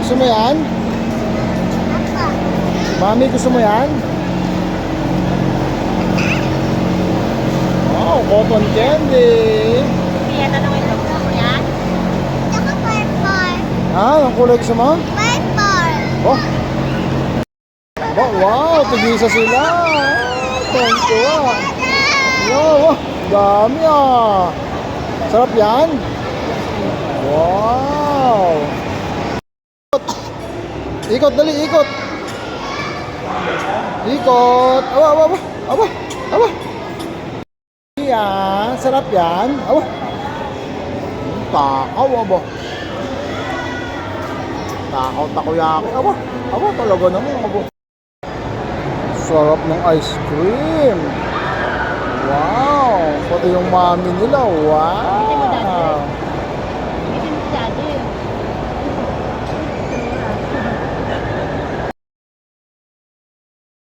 Gusto mo yan? Mami, gusto mo yan? Wow, cotton candy. Kaya tanongin ko, gusto mo yan? Tsaka purple. Ang kulay gusto mo? Purple. Oh. Wow, tigisa sila. Tonto wow, dami Sarap yan. Wow. Ikot, dali, ikot. Ikot. Aba. Yan, sarap yan. Takaw, Takaw, takoyaki. Talaga naman, Sarap ng ice cream. Wow, pati yung mami nila. Wow.